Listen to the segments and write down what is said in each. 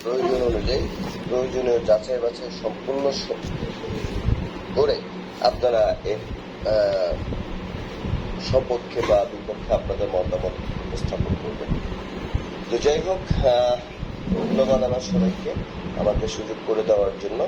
প্রয়োজন অনুযায়ী প্রয়োজনীয় যাচাই বাছাই সম্পূর্ণ করে আপনারা এর সপক্ষে বা বিপক্ষে আপনাদের মতামত উপস্থাপন করবেন। তো যাই হোক, ধন্যবাদ আমার সবাইকে আমাকে সুযোগ করে দেওয়ার জন্য।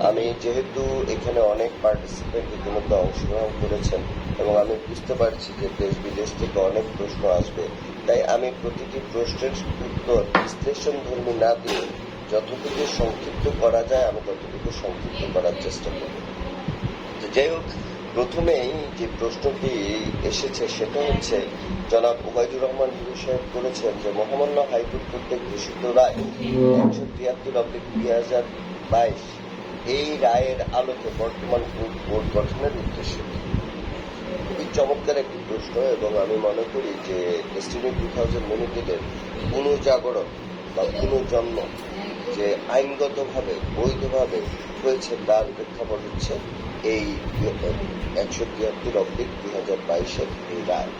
আমি যেহেতু এখানে অনেক পার্টিসিপেন্ট ইতিমধ্যে অংশগ্রহণ করেছেন এবং আমি বুঝতে পারছি যে দেশ বিদেশ থেকে অনেক প্রশ্ন আসবে, তাই আমি প্রতিটি প্রশ্নের উত্তর বিশ্লেষণধর্মী না দিয়ে যতটুকু সংক্ষিপ্ত করা যায় আমি ততটুকু সংক্ষিপ্ত করার চেষ্টা করব। তো যাই হোক, প্রথমেই যে প্রশ্নটি এসেছে সেটা হচ্ছে জনাব ওবায়দুর রহমান হিরু সাহেব করেছেন যে মহামান্য হাইকোর্ট কর্তৃক ঘোষিত রায় 173/2022 এই রায়ের আলোকে বর্তমান বোর্ড গঠনের উদ্দেশ্য। খুবই চমৎকার একটি প্রশ্ন এবং আমি মনে করি যে ডেস্টিনি 2000 লিমিটেডের পুনঃজাগরণ বা পুনর্জন্ম যে আইনগতভাবে বৈধভাবে হয়েছে তার প্রেক্ষাপট হচ্ছে এই 173/2022 এই রায়।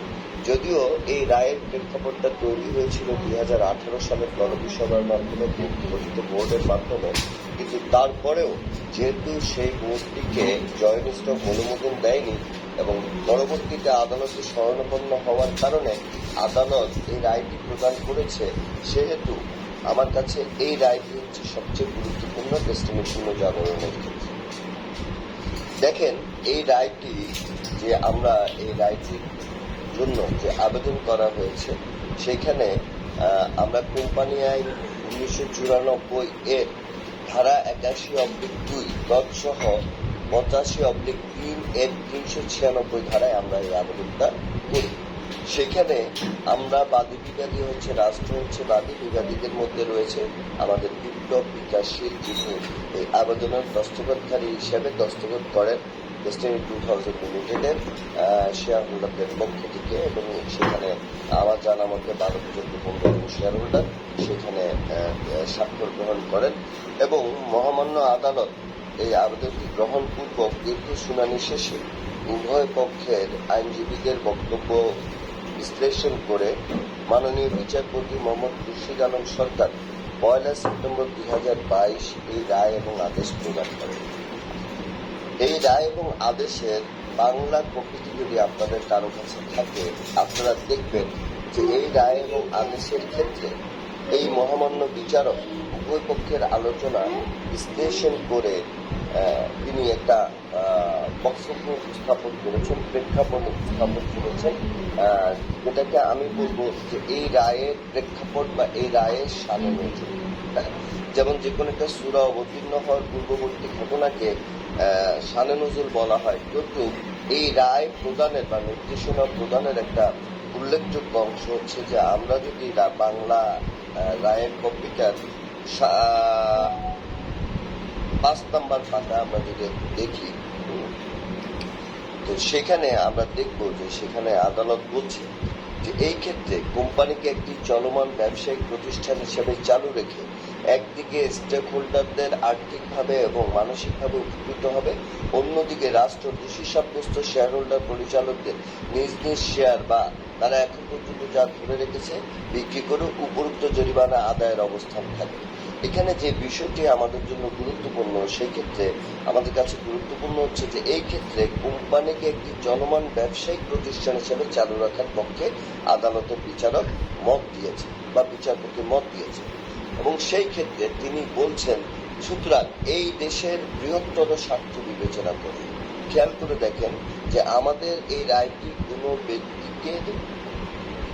যদিও এই রায়ের প্রেক্ষাপটটা তৈরি হয়েছিল 2018 সালের গণবিসভার মাধ্যমে গঠিত বোর্ডের মাধ্যমে, কিন্তু তারপরেও যেহেতু সেই বোর্ডটিকে জয়নিষ্ঠ অনুমোদন দেয়নি এবং পরবর্তীতে আদালতে শরণাপন্ন হওয়ার কারণে আদালত এই রায়টি প্রদান করেছে, সেহেতু আমার কাছে এই রায়টি হচ্ছে সবচেয়ে গুরুত্বপূর্ণ ডেস্টিনি পুনর্জাগরণের ক্ষেত্রে। দেখেন, এই রায়টি যে আমরা এই রায়টির জন্য যে আবেদন করা হয়েছে সেখানে আমরা কোম্পানি আইন 1994 এর ধারা 81/2 তৎসহ 85/3 এর 396 ধারায় আমরা এই আবেদনটা করি। সেখানে আমরা বাদী বিবাদী হচ্ছে রাষ্ট্র হচ্ছে বাদী, বিবাদীদের মধ্যে রয়েছে আমাদের বিপ্লব বিকাশশীল, যিনি এই আবেদনের দস্তখতকারী হিসেবে দস্তখত করেন ডেস্টিনি 2000 লিমিটেডের শেয়ার হোল্ডারদের পক্ষ থেকে, এবং সেখানে আমার জানা মতে 12,15 শেয়ার হোল্ডার সেখানে স্বাক্ষর গ্রহণ করেন এবং মহামান্য আদালত এই আবেদনটি গ্রহণপূর্বক দীর্ঘ শুনানি শেষে উভয় পক্ষের আইনজীবীদের বক্তব্য বিশ্লেষণ করে মাননীয় বিচারপতি মোহাম্মদ খুরশিদ আলম সরকার 1 সেপ্টেম্বর 2022 এই রায় এবং আদেশ প্রদান করেন। এই রায় এবং আদেশের বাংলা কপিটি যদি আপনাদের কারো কাছে থাকে আপনারা দেখবেন যে এই রায় এবং আদেশের ক্ষেত্রে এই মহামান্য বিচারক উভয় পক্ষের আলোচনা বিশ্লেষণ করে তিনি একটা বক্তব্য উপস্থাপন করেছেন, প্রেক্ষাপট উপস্থাপন করেছেন, যেটাকে আমি বলবো যে এই রায়ের প্রেক্ষাপট বা এই রায়ের সামনে নজর। যেমন যে কোনো একটা সূরা অবতীর্ণ হওয়ার পূর্ববর্তী ঘটনাকে শানে নজুল বলা হয়, কিন্তু এই রায় প্রদানের বা নির্দেশনা প্রদানের একটা উল্লেখযোগ্য অংশ হচ্ছে যে আমরা যদি বাংলা রায়ের কপিটার 5 নম্বর পাতা আমরা যদি দেখি, তো সেখানে আমরা দেখব যে সেখানে আদালত বলছে যে এই ক্ষেত্রে কোম্পানিকে একটি চলমান ব্যবসায়িক প্রতিষ্ঠান হিসেবে চালু রেখে একদিকে স্টেক হোল্ডারদের আর্থিকভাবে এবং মানসিকভাবে উপকৃত হবে, অন্যদিকে রাষ্ট্র দোষী সাব্যস্ত শেয়ার হোল্ডার পরিচালকদের নিজ নিজ শেয়ার বা তারা এখন পর্যন্ত যা ধরে রেখেছে বিক্রি করে উপরোক্ত জরিমানা আদায়ের অবস্থান থাকবে। এখানে যে বিষয়টি আমাদের জন্য গুরুত্বপূর্ণ, সেই ক্ষেত্রে আমাদের কাছে গুরুত্বপূর্ণ হচ্ছে যে এই ক্ষেত্রে কোম্পানিকে একটি চলমান ব্যবসায়িক প্রতিষ্ঠান হিসেবে চালু রাখার পক্ষে আদালতের বিচারক মত দিয়েছে বা বিচারপতি মত দিয়েছে, এবং সেই ক্ষেত্রে তিনি বলছেন সুতরাং এই দেশের বৃহত্তর স্বার্থ বিবেচনা করে, খেয়াল করে দেখেন যে আমাদের এই রায়টি কোনো ব্যক্তিকে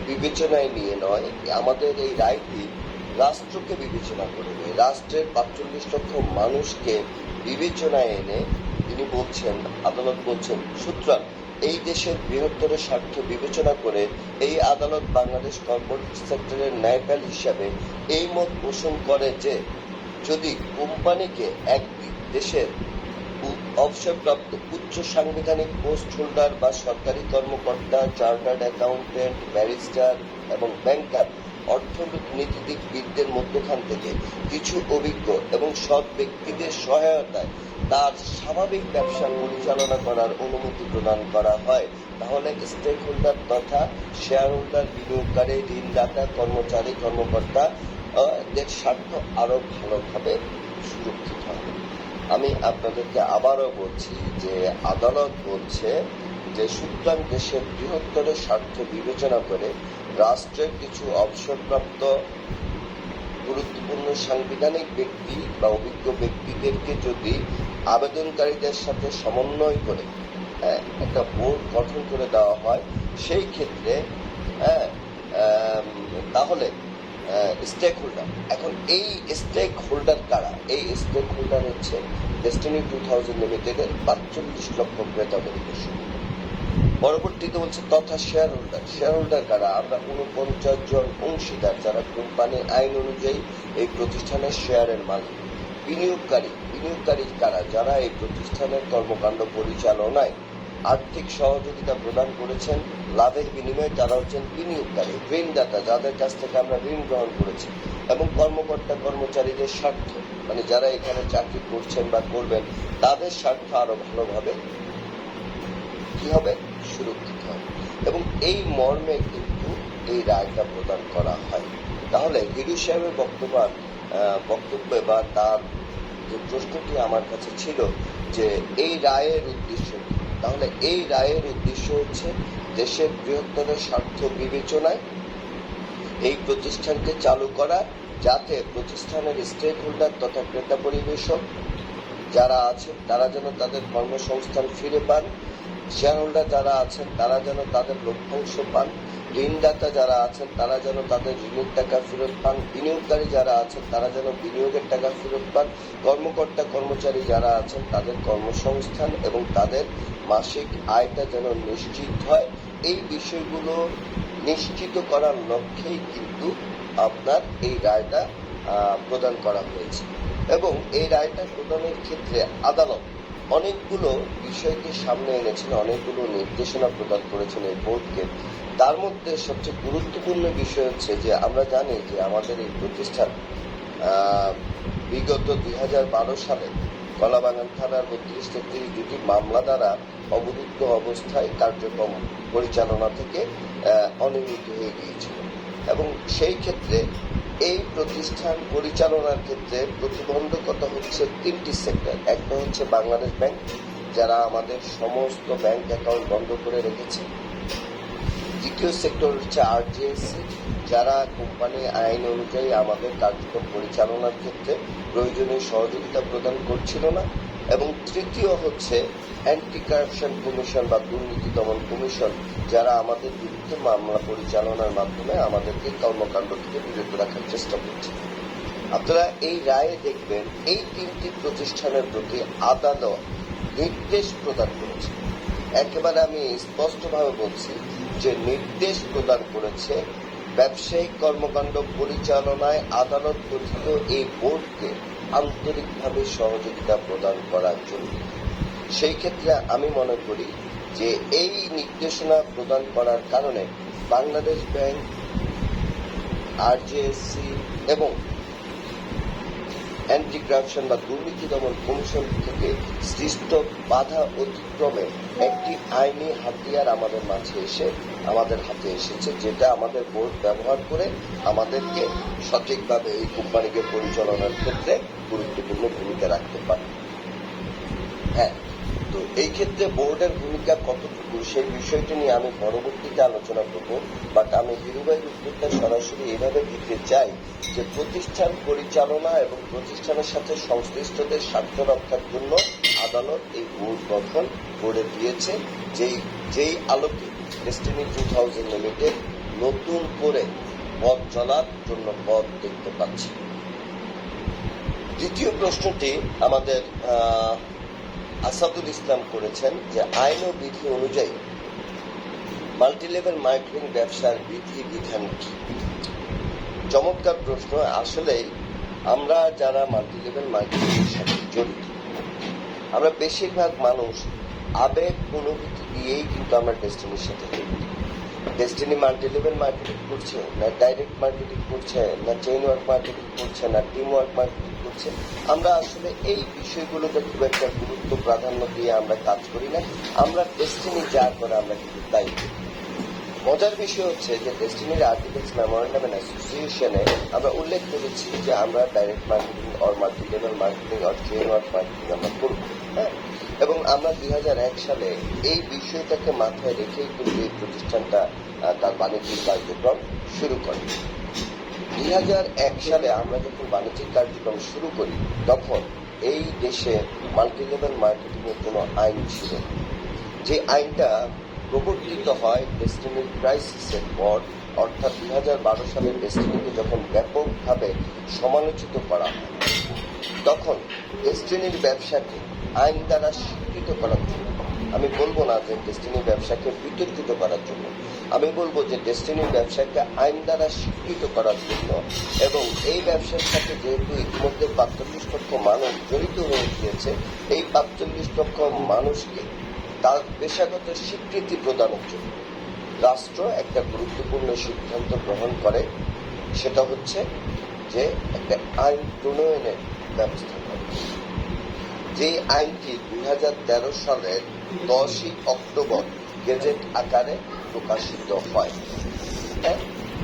বিবেচনায় নিয়ে নয়, আমাদের এই রায়টি রাষ্ট্রকে বিবেচনা করে নেয়, রাষ্ট্রের 45 লক্ষ মানুষকে বিবেচনায় এনে তিনি বলছেন, আদালত বলছেন সুতরাং এই দেশের বৃহত্তর স্বার্থ বিবেচনা করে এই আদালত বাংলাদেশ কর্পোরেট সেক্টরের ন্যায়পাল হিসাবে এই মত পোষণ করে যে যদি কোম্পানিকে এক দেশের অবসরপ্রাপ্ত উচ্চ সাংবিধানিক পোস্ট হোল্ডার বা সরকারি কর্মকর্তা, চার্টার্ড অ্যাকাউন্টেন্ট, ব্যারিস্টার এবং ব্যাংকার অর্থনীতিবিদদের মধ্যখান থেকে কিছু অভিজ্ঞ এবং সৎ ব্যক্তিদের সহায়তায় তার স্বাভাবিক ব্যবসা পরিচালনা করার অনুমতি প্রদান করা হয়, তাহলে স্টেক হোল্ডার তথা শেয়ার হোল্ডার, বিনিয়োগকারী, ঋণদাতা, কর্মচারী, কর্মকর্তা দের স্বার্থ আরো ভালোভাবে সুরক্ষিত হবে। আমি আপনাদেরকে আবারও বলছি যে আদালত বলছে যে সুতরাং দেশের বৃহত্তর স্বার্থ বিবেচনা করে রাষ্ট্রের কিছু অবসরপ্রাপ্ত গুরুত্বপূর্ণ সাংবিধানিক ব্যক্তি বা অভিজ্ঞ ব্যক্তিদেরকে যদি আবেদনকারীদের সাথে সমন্বয় করে একটা বোর্ড গঠন করে দেওয়া হয়, সেই ক্ষেত্রে তাহলে স্টেক হোল্ডার, এখন এই স্টেক হোল্ডার কারা? এই স্টেক হোল্ডার হচ্ছে ডেস্টিনি 2000 লিমিটেডের 45 লক্ষ ক্রেতা পরিবেশন। পরবর্তীতে বলছে তথা শেয়ার হোল্ডার কারা? আমরা 49 জন অংশীদার যারা কোম্পানি আইন অনুযায়ী এই প্রতিষ্ঠানের শেয়ারের মালিক। বিনিয়োগকারী কারা? যারা এই প্রতিষ্ঠানের কর্মকাণ্ড পরিচালনায় আর্থিক সহযোগিতা প্রদান করেছেন লাভের বিনিময়ে, তারা হচ্ছেন বিনিয়োগকারী। ঋণদাতা, যাদের কাছ থেকে আমরা ঋণ গ্রহণ করেছি। এবং কর্মচারীদের স্বার্থ, মানে যারা এখানে চাকরি করছেন বা করবেন, তাদের স্বার্থ আরো ভালোভাবে কি হবে? সুরক্ষিত হবে। এবং এই মর্মে কিন্তু এই রায়টা প্রদান করা হয়। তাহলে হিরু সাহেবের বক্তব্যে বা তার যে প্রশ্নটি আমার কাছে ছিল যে এই রায়ের উদ্দেশ্য কি? তাহলে এই রায়ের উদ্দেশ্য হচ্ছে দেশের বৃহত্তর স্বার্থ বিবেচনায় এই প্রতিষ্ঠানকে চালু করা, যাতে প্রতিষ্ঠানের স্টেক হোল্ডার তথা ক্রেতা পরিবেশক যারা আছেন তারা যেন তাদের কর্মসংস্থান ফিরে পান, শেয়ার হোল্ডার যারা আছেন তারা যেন তাদের লভ্যাংশ পান, ঋণদাতা যারা আছেন তারা যেন তাদের ঋণের টাকা ফেরত পান, বিনিয়োগকারী যারা আছেন তারা যেন বিনিয়োগের টাকা ফেরত পান, কর্মচারী যারা আছেন তাদের কর্মসংস্থান এবং তাদের মাসিক আয়টা যেন নিশ্চিত হয়। এই বিষয়গুলো নিশ্চিত করার লক্ষ্যেই কিন্তু আপনার এই রায়টা প্রদান করা হয়েছে। এবং এই রায়টা প্রদানের ক্ষেত্রে আদালত অনেকগুলো বিষয়কে সামনে এনেছেন, অনেকগুলো নির্দেশনা প্রদান করেছেন এই বোর্ডকে। তার মধ্যে সবচেয়ে গুরুত্বপূর্ণ বিষয় হচ্ছে যে আমরা জানি যে আমাদের এই প্রতিষ্ঠান বিগত 2012 সালে কলাবাগান থানার 32-33 দুটি মামলা দ্বারা অবরুদ্ধ অবস্থায় কার্যক্রম পরিচালনা থেকে অনিয়মিত হয়ে গিয়েছিল। এবং সেই ক্ষেত্রে এই প্রতিষ্ঠান পরিচালনার ক্ষেত্রে প্রতিবন্ধকতা হচ্ছে 3টি সেক্টর। একটা হচ্ছে বাংলাদেশ ব্যাংক, যারা আমাদের সমস্ত ব্যাংক অ্যাকাউন্ট বন্ধ করে রেখেছে। দ্বিতীয় সেক্টর হচ্ছে আরজিএসসি, যারা কোম্পানি আইন অনুযায়ী আমাদের কার্যক্রম পরিচালনার ক্ষেত্রে প্রয়োজনীয় সহযোগিতা প্রদান করছিল না। এবং তৃতীয় হচ্ছে অ্যান্টি কারাপশন কমিশন বা দুর্নীতি দমন কমিশন, যারা আমাদের বিরুদ্ধে মামলা পরিচালনার মাধ্যমে আমাদেরকে কর্মকাণ্ড থেকে বিরত রাখার চেষ্টা করছে। আপনারা এই রায়ে দেখবেন এই 3টি প্রতিষ্ঠানের প্রতি আদালত নির্দেশ প্রদান করেছে। একেবারে আমি স্পষ্টভাবে বলছি যে নির্দেশ প্রদান করেছে ব্যবসায়িক কর্মকাণ্ড পরিচালনায় আদালত গঠিত এই বোর্ডকে আন্তরিকভাবে সহযোগিতা প্রদান করার জন্য। সেই ক্ষেত্রে আমি মনে করি যে এই নির্দেশনা প্রদান করার কারণে বাংলাদেশ ব্যাংক, আরজিএসসি এবং অ্যান্টি কারাপশন বা দুর্নীতি দমন কমিশন থেকে সৃষ্ট বাধা অতিক্রমে একটি আইনি হাতিয়ার আমাদের হাতে এসেছে, যেটা আমাদের বোর্ড ব্যবহার করে আমাদেরকে সঠিকভাবে এই কোম্পানিকে পরিচালনার ক্ষেত্রে গুরুত্বপূর্ণ ভূমিকা রাখতে পারে। হ্যাঁ, তো এই ক্ষেত্রে বোর্ডের ভূমিকা কতটুকু সেই বিষয়টি নিয়ে আমি পরবর্তীতে আলোচনা করব। বাট আমি হিরুভাইয়ের উত্তরটা সরাসরি এইভাবে দিতে চাই যে প্রতিষ্ঠান পরিচালনা এবং প্রতিষ্ঠানের সাথে সংশ্লিষ্টদের স্বার্থ রক্ষার জন্য আদালত এই বোর্ড গঠন করে দিয়েছে, যেই আলোকে ডেস্টিনি 2000 লিমিটেড নতুন করে পথ চলার জন্য পথ দেখতে পাচ্ছি। দ্বিতীয় প্রশ্নটি আমাদের আসাদুল ইসলাম করেছেন যে আইন ও বিধি অনুযায়ী মাল্টিলেভেল মার্কেটিং ব্যবসার বিধি বিধান কি? চমৎকার প্রশ্ন। আসলেই আমরা যারা মাল্টিলেভেল মার্কেটিং এর সাথে জড়িত, আমরা বেশিরভাগ মানুষ আবেগ অনুভূতি দিয়েই কিন্তু আমরা ডেস্টিনির সাথে জড়িত। ডেস্টিনি মাল্টিলেভেল মার্কেটিং করছে না ডাইরেক্ট মার্কেটিং করছে না চেইন ওয়ার্ক মার্কেটিং করছে না টিম ওয়ার্ক মার্কেটিং করছে, আমরা আসলে এই বিষয়গুলোতে খুব একটা গুরুত্ব প্রাধান্য দিয়ে আমরা কাজ করি না। আমরা ডেস্টিনি যা করে আমরা কিন্তু তাই। মজার বিষয় হচ্ছে যে ডেস্টিনির আর্টিকেলস মেমোরেন্ডাম এন্ড অ্যাসোসিয়েশনে আমরা উল্লেখ করেছি যে আমরা direct marketing or multi level marketing or chain of marketing আমরা করব, হ্যাঁ। এবং আমরা 2001 সালে এই বিষয়টাকে মাথায় রেখেই কিন্তু এই প্রতিষ্ঠানটা তার বাণিজ্যিক কার্যক্রম শুরু করে। 2001 সালে আমরা যখন বাণিজ্যিক কার্যক্রম শুরু করি তখন এই দেশে মাল্টি লেভেল মার্কেটিং এর কোনো আইন ছিল না। যে আইনটা প্রবর্তিত হয় ডেস্টিনির ক্রাইসিসের পর, অর্থাৎ 2012 সালে ডেস্টিনিকে যখন ব্যাপকভাবে সমালোচিত করা হয়, তখন ডেস্টিনির ব্যবসাকে আইন দ্বারা স্বীকৃত করার জন্য, আমি বলবো না যে ডেস্টিনির ব্যবসাকে বিতর্কিত করার জন্য, আমি বলবো যে ডেস্টিনির ব্যবসাকে আইন দ্বারা স্বীকৃত করার জন্য, এবং এই ব্যবসার সাথে যেহেতু ইতিমধ্যে 45 লক্ষ মানুষ জড়িত হয়ে গিয়েছে, এই 45 লক্ষ মানুষকে তার পেশাগত স্বীকৃতি প্রদানের জন্য রাষ্ট্র একটা গুরুত্বপূর্ণ সিদ্ধান্ত গ্রহণ করে। সেটা হচ্ছে যে একটা আইন প্রণয়নের ব্যবস্থা করে, যে আইনটি 2013 সালের 10ই অক্টোবর গেজেট আকারে প্রকাশিত হয়, হ্যাঁ,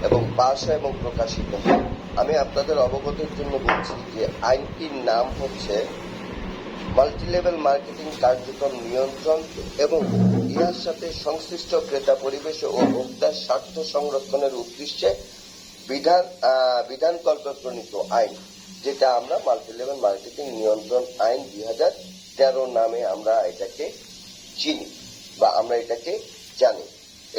এবং পাশ হয় এবং প্রকাশিত হয়। আমি আপনাদের অবগতির জন্য বলছি যে আইনটির নাম হচ্ছে মাল্টিলেভেল মার্কেটিং কার্যক্রম নিয়ন্ত্রণ এবং ইহার সাথে সংশ্লিষ্ট ক্রেতা পরিবেশ ও ভোক্তার স্বার্থ সংরক্ষণের উদ্দেশ্যে বিধানকল্পে প্রণীত আইন, যেটা আমরা মাল্টিলেভেল মার্কেটিং নিয়ন্ত্রণ আইন 2013 নামে আমরা এটাকে চিনি বা আমরা এটাকে জানি।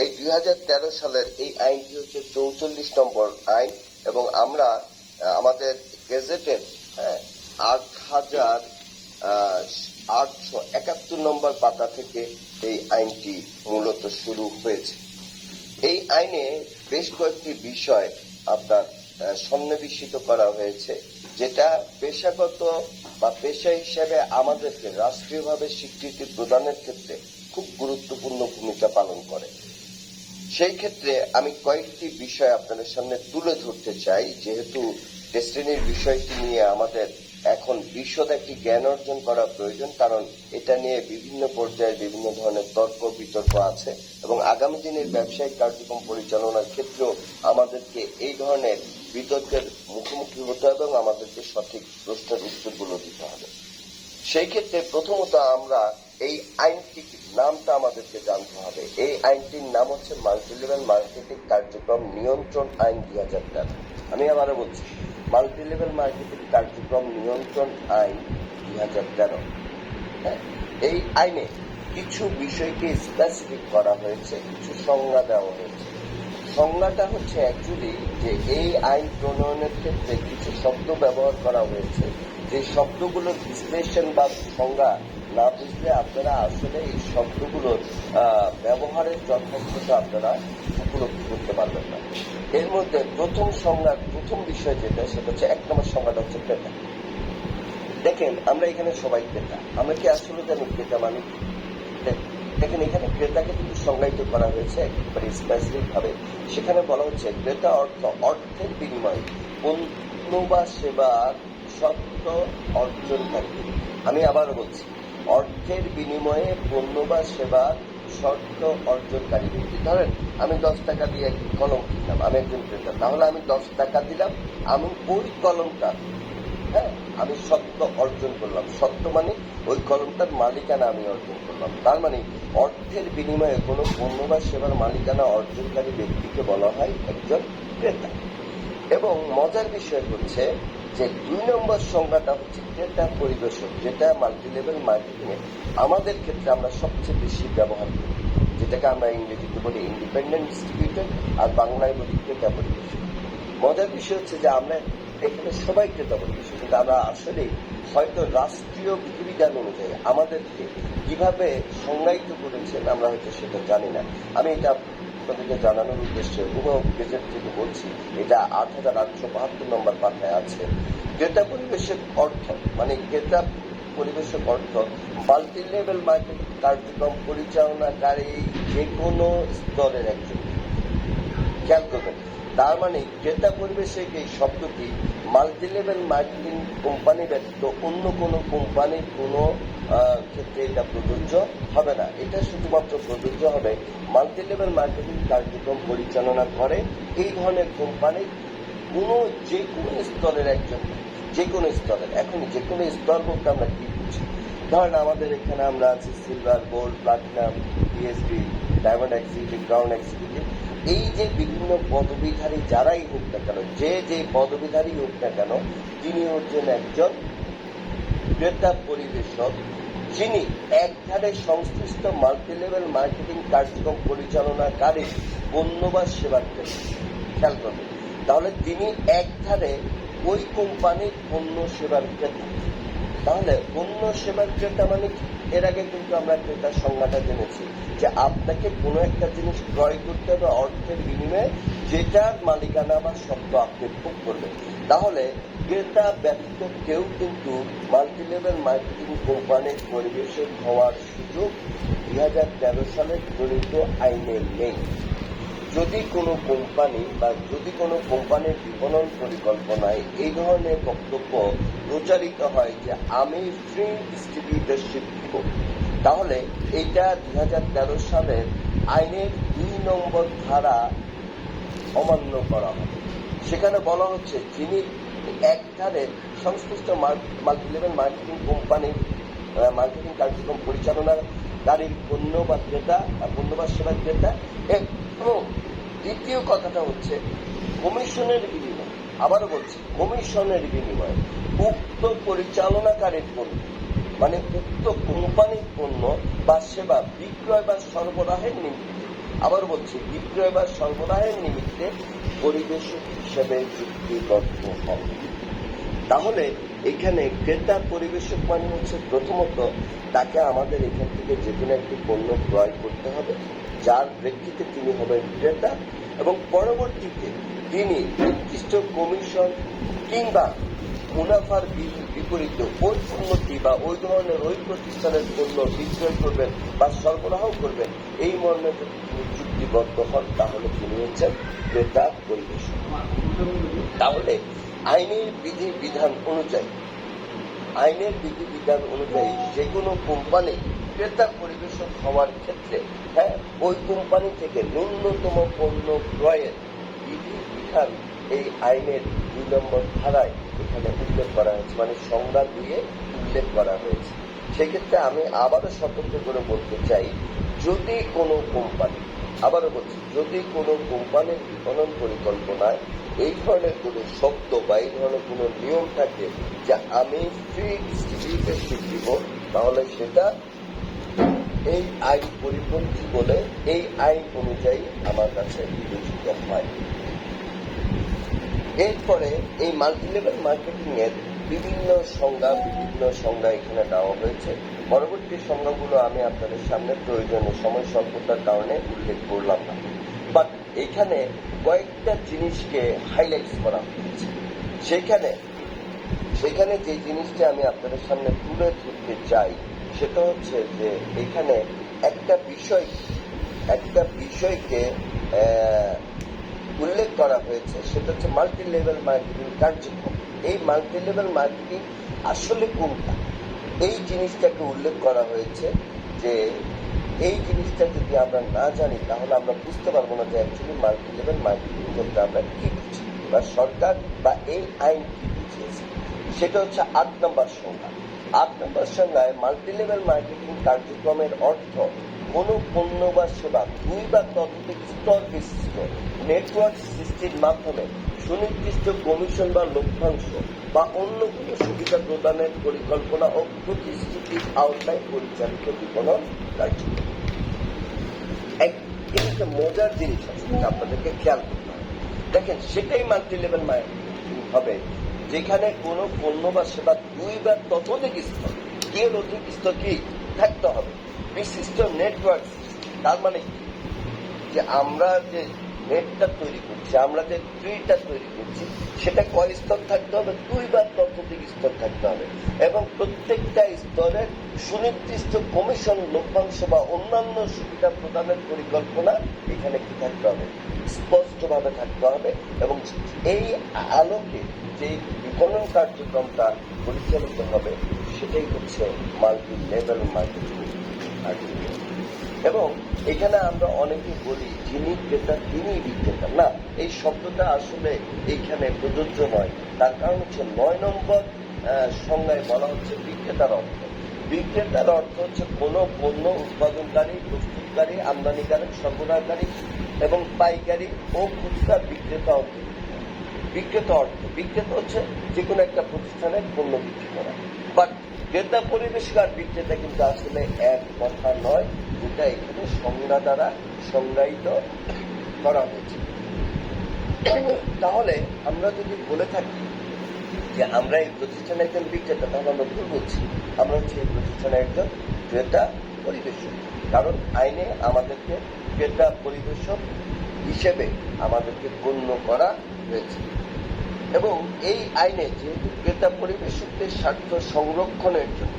এই 2013 সালের এই আইনটি হচ্ছে 44 নম্বর আইন, এবং আমরা আমাদের গেজেটের 8,871 নম্বর পাতা থেকে এই আইনটি মূলত শুরু হয়েছে। এই আইনে বেশ কয়েকটি বিষয় আপনার সন্নিবেশিত করা হয়েছে, যেটা পেশাগত বা পেশা হিসেবে আমাদেরকে রাষ্ট্রীয়ভাবে স্বীকৃতি প্রদানের ক্ষেত্রে খুব গুরুত্বপূর্ণ ভূমিকা পালন করে। সেই ক্ষেত্রে আমি কয়েকটি বিষয় আপনাদের সামনে তুলে ধরতে চাই, যেহেতু ডেস্টিনির বিষয়টি নিয়ে আমাদের এখন বিশদ একটি জ্ঞান অর্জন করা প্রয়োজন, কারণ এটা নিয়ে বিভিন্ন পর্যায়ে বিভিন্ন ধরনের তর্ক বিতর্ক আছে, এবং আগামী দিনের ব্যবসায়িক কার্যক্রম পরিচালনার ক্ষেত্রেও আমাদেরকে এই ধরনের বিতর্কের মুখোমুখি হতে হবে এবং আমাদেরকে সঠিক প্রশ্নের উত্তরগুলো দিতে হবে। সেই ক্ষেত্রে প্রথমত আমরা এই আইনটির নামটা আমাদেরকে জানতে হবে। এই আইনটির নাম হচ্ছে মাল্টিলেভেল মার্কেটিং কার্যক্রম নিয়ন্ত্রণ আইন 2013। আমি আবারও বলছি, মাল্টিলেভেল মার্কেটিং কার্যক্রম নিয়ন্ত্রণ আইন 2013। এই আইনে কিছু বিষয়কে স্পেসিফিক করা হয়েছে, কিছু সংজ্ঞা দেওয়া হয়েছে। সংজ্ঞাটা হচ্ছে অ্যাকচুয়ালি যে এই আইন প্রণয়নের ক্ষেত্রে কিছু শব্দ ব্যবহার করা হয়েছে, যে শব্দগুলোর বিশ্লেষণ বা সংজ্ঞা না বুঝলে আপনারা আসলে এই শব্দগুলোর ব্যবহারের যথার্থতা আপনারা উপলব্ধি করতে পারবেন না। এর মধ্যে প্রথম সংজ্ঞার প্রথম বিষয় যেটা, সেটা হচ্ছে 1 নম্বর সংজ্ঞাটা হচ্ছে ক্রেতা। দেখেন, আমরা এখানে সবাই ক্রেতা, আমরা কি আসলে জানি ক্রেতা মানে? দেখেন, এখানে ক্রেতাকে কিন্তু সংজ্ঞায়িত করা হয়েছে একেবারে স্পেসিফিক ভাবে। সেখানে বলা হচ্ছে ক্রেতা অর্থের বিনিময়ে পণ্য বা সেবার সত্ত্ব অর্জনকারী। আমি আবারও বলছি, অর্থের বিনিময়ে পণ্য বা সেবার শর্ত অর্জনকারী ব্যক্তি। ধরেন আমি 10 টাকা দিয়ে একটি কলম কিনলাম, আমি একজন ক্রেতা, তাহলে আমি 10 টাকা দিলাম, আমি ওই কলমটা আমি সত্ত্ব অর্জন করলাম। সত্ত্ব মানে ওই কলমটার মালিকানা আমি অর্জন করলাম। তার মানে অর্থের বিনিময়ে কোনো পণ্য বা সেবার মালিকানা অর্জনকারী ব্যক্তিকে বলা হয় একজন ক্রেতা। এবং মজার বিষয় হচ্ছে যে 2 নম্বর সংজ্ঞাটা হচ্ছে ক্রেতা পরিবেশক, যেটা মাল্টিলেভেল মার্কেটিং এ আমাদের ক্ষেত্রে আমরা সবচেয়ে বেশি ব্যবহার করি, যেটাকে আমরা ইংরেজিতে বলি ইন্ডিপেন্ডেন্ট ডিস্ট্রিবিউটর, আর বাংলায় বলি ক্রেতা পরিবেশক। মজার বিষয় হচ্ছে যে আমরা এখানে সবাই ক্রেতা পরিবেশক, কিন্তু আমরা আসলে হয়তো রাষ্ট্রীয় বিধিবিধান অনুযায়ী আমাদেরকে কিভাবে সংজ্ঞায়িত করেছেন আমরা হয়তো সেটা জানি না। আমি এটা আপনাদেরকে জানানোর উদ্দেশ্যে গেজেট থেকে বলছি, এটা 8,872 নম্বর পাতায় আছে। ক্রেতা পরিবেশক অর্থ মানে ক্রেতা পরিবেশক অর্থ মাল্টিলেভেল মার্কেটিং কার্যক্রম পরিচালনাকারী যে কোনো স্তরের একজন। খেয়াল করবেন, তার মানে ক্রেতা পরিবেশক এই শব্দটি মাল্টি লেভেল মার্কেটিং কোম্পানি ব্যতীত অন্য কোনো কোম্পানির কোনো ক্ষেত্রে এটা প্রযোজ্য হবে না। এটা শুধুমাত্র প্রযোজ্য হবে মাল্টি লেভেল মার্কেটিং কার্যক্রম পরিচালনা করে এই ধরনের কোম্পানির যে কোনো স্তরের একজন, যে কোনো স্তরের। এখন যে কোনো স্তর বলতে আমরা কি বুঝি? ধরেন আমাদের এখানে আমরা আছি silver, gold, platinum, PSB, diamond executive, crown executive. এই যে বিভিন্ন পদবীধারী যারাই হোক না কেন, যে পদবীধারী হোক না কেন, তিনি হচ্ছেন একজন ক্রেতা পরিবেশক, যিনি একধারে সংশ্লিষ্ট মাল্টি লেভেল মার্কেটিং কার্যক্রম পরিচালনাকারী পণ্য বা সেবার ক্রেতা। খেয়াল করবেন, তাহলে তিনি একধারে ওই কোম্পানির পণ্য সেবার ক্রেতা। তাহলে পণ্য সেবার ক্রেতা মানে এর আগে কিন্তু আমরা ক্রেতার সংজ্ঞাটা জেনেছি যে আপনাকে কোনো একটা জিনিস ক্রয় করতে হবে অর্থের বিনিময়ে, যেটার মালিকানা বা সত্ত্ব আপনি ভোগ করবেন। তাহলে ক্রেতা ব্যতীত কেউ কিন্তু মাল্টি লেভেল মার্কেটিং কোম্পানির পরিবেশক হওয়ার সুযোগ 2013 সালের প্রণীত আইনে নেই। যদি কোনো কোম্পানি বা যদি কোনো কোম্পানির বিপণন পরিকল্পনায় এই ধরনের বক্তব্য প্রচারিত হয় যে আমি ফ্রি ডিস্ট্রিবিউটরশিপ দিব, তাহলে এটা 2013 সালের আইনের 2 নম্বর ধারা অমান্য করা হবে। সেখানে বলা হচ্ছে যিনি একধারে সংশ্লিষ্ট মাল্টি লেভেল মার্কেটিং কোম্পানির মার্কেটিং কার্যক্রম পরিচালনাকারীর পণ্য বা সেবা ক্রেতা, এবং দ্বিতীয় কথাটা হচ্ছে কমিশনের বিনিময়ে, আবারও বলছি কমিশনের বিনিময়ে উক্ত পরিচালনাকারীর পণ্য মানে উক্ত কোম্পানির পণ্য বা সেবা বিক্রয় বা সরবরাহের নিমিত্তে, আবার বলছি বিক্রয় বা সরবরাহের নিমিত্তে পরিবেশক হিসেবে চুক্তিবদ্ধ হবে। তাহলে এখানে ক্রেতা পরিবেশক মানে হচ্ছে প্রথমত তাকে আমাদের এখান থেকে যে কোনো একটি পণ্য ক্রয় করতে হবে, যার প্রেক্ষিতে তিনি হবেন ক্রেতা, এবং পরবর্তীতে তিনি নির্দিষ্ট কমিশন কিংবা মুনাফার বিপরীতে ওই পণ্যটি বা ওই ধরনের ওই প্রতিষ্ঠানের পণ্য বিক্রয় করবেন বা সরবরাহ করবেন, এই মর্মে যদি তিনি চুক্তিবদ্ধ হন তাহলে তিনি হচ্ছেন ক্রেতা পরিবেশক। তাহলে আইনের বিধিবিধান অনুযায়ী যে কোনো কোম্পানি ক্রেতা পরিবেশক হওয়ার ক্ষেত্রে ওই কোম্পানি থেকে ন্যূনতম পণ্য ক্রয়ের বিধিবিধান এই আইনের 2 নম্বর ধারায় এখানে উল্লেখ করা হয়েছে, মানে সংজ্ঞা দিয়ে উল্লেখ করা হয়েছে। সেক্ষেত্রে আমি আবারও সতর্ক করে বলতে চাই, যদি কোনো কোম্পানি, আবারও বলছি যদি কোনো কোম্পানির বিপণন পরিকল্পনায় এই ধরনের কোনো শব্দ বা এই ধরনের কোনো নিয়ম থাকে যে আমি ফ্রি ডিস্ট্রিবিউটরশিপ দিব, তাহলে সেটা এই আইন পরিপন্থী বলে এই আইন অনুযায়ী আমার কাছে বিবেচিত হয়। এরপরে এই মাল্টি লেভেল মার্কেটিং এর বিভিন্ন সংজ্ঞা এখানে দেওয়া হয়েছে। পরবর্তী সংজ্ঞাগুলো আমি আপনাদের সামনে প্রয়োজনীয় সময় স্বল্পতার কারণে উল্লেখ করলাম না, বাট এখানে কয়েকটা জিনিসকে হাইলাইট করা হয়েছে। সেখানে যে জিনিসটা আমি আপনাদের সামনে তুলে ধরতে চাই সেটা হচ্ছে যে এখানে একটা বিষয়কে উল্লেখ করা হয়েছে, সেটা হচ্ছে মাল্টি লেভেল মার্কেটিং কার্যক্রম। এই মাল্টি লেভেল মার্কেটিং আসলে কোনটা, এই জিনিসটাকে উল্লেখ করা হয়েছে যে এই জিনিসটা যদি আমরা না জানি তাহলে আমরা বুঝতে পারবো না যে অ্যাকচুয়ালি মাল্টি লেভেল মার্কেটিং বলতে আমরা কি বুঝি বা সরকার বা এই আইন কি বুঝিয়েছে। সেটা হচ্ছে 8 নম্বর সংজ্ঞা। 8 নম্বর সংজ্ঞায় মাল্টি লেভেল মার্কেটিং কার্যক্রমের অর্থ কোনো পণ্য বা সেবা 2 বা ততোধিক স্তর বিশিষ্ট নেটওয়ার্ক সৃষ্টির মাধ্যমে সুনির্দিষ্ট কমিশন বা লভ্যাংশ বা অন্য কোনো সুবিধা প্রদানের পরিকল্পনা ও প্রতিশ্রুতির আওতায় পরিচালিত বিপণন কার্যক্রম। একটা মজার জিনিস আছে, আপনাদেরকে খেয়াল করতে হবে। দেখেন, সেটাই মাল্টি লেভেল মার্কেটিং হবে যেখানে কোনো পণ্য বা সেবা 2 বা ততোধিক স্তর, এর অধিক স্তর কি থাকতে হবে, বিশিষ্ট নেটওয়ার্ক। তার মানে যে আমরা যে নেটটা তৈরি করছি, আমরা যে ট্রিটা তৈরি করছি, সেটা কয় স্তর থাকতে হবে, 2 বা ততোধিক স্তর থাকতে হবে, এবং প্রত্যেকটা স্তরের সুনির্দিষ্ট কমিশন, লভ্যাংশ বা অন্যান্য সুবিধা প্রদানের পরিকল্পনা এখানে কি থাকতে হবে, স্পষ্টভাবে থাকতে হবে। এবং এই আলোকে যে বিপণন কার্যক্রমটা পরিচালিত হবে, সেটাই হচ্ছে মাল্টি লেভেল মার্কেটিং অ্যাক্টিভিটি। এবং এখানে আমরা অনেকে বলি যিনি ক্রেতা তিনি বিক্রেতা, না, এই শব্দটা আসলে এইখানে প্রযোজ্য নয়। তার কারণ হচ্ছে 9 নম্বর সংজ্ঞায় বলা হচ্ছে বিক্রেতার অর্থ। বিক্রেতার অর্থ হচ্ছে কোনো পণ্য উৎপাদনকারী, প্রস্তুতকারী, আমদানিকারক, সরবরাহকারী এবং পাইকারি ও খুচরা বিক্রেতা অর্থ। বিক্রেতা হচ্ছে যে কোনো একটা প্রতিষ্ঠানের পণ্য বিক্রি করা। বাট ক্রেতা পরিবেশক আর বিক্রেতা কিন্তু আসলে এক কথা নয়, যেটা এখানে সংজ্ঞা দ্বারা সংজ্ঞায়িত করা হয়েছে। তাহলে আমরা যদি বলে থাকি যে আমরা এই প্রতিষ্ঠানে একজন বিক্রেতা, তাহলে আমরা ভুল বলছি। আমরা হচ্ছে এই প্রতিষ্ঠানে একজন ক্রেতা পরিবেশক, কারণ আইনে আমাদেরকে ক্রেতা পরিবেশক হিসেবে আমাদেরকে গণ্য করা হয়েছে। এবং এই আইনে যেহেতু ক্রেতা পরিবেশকদের স্বার্থ সংরক্ষণের জন্য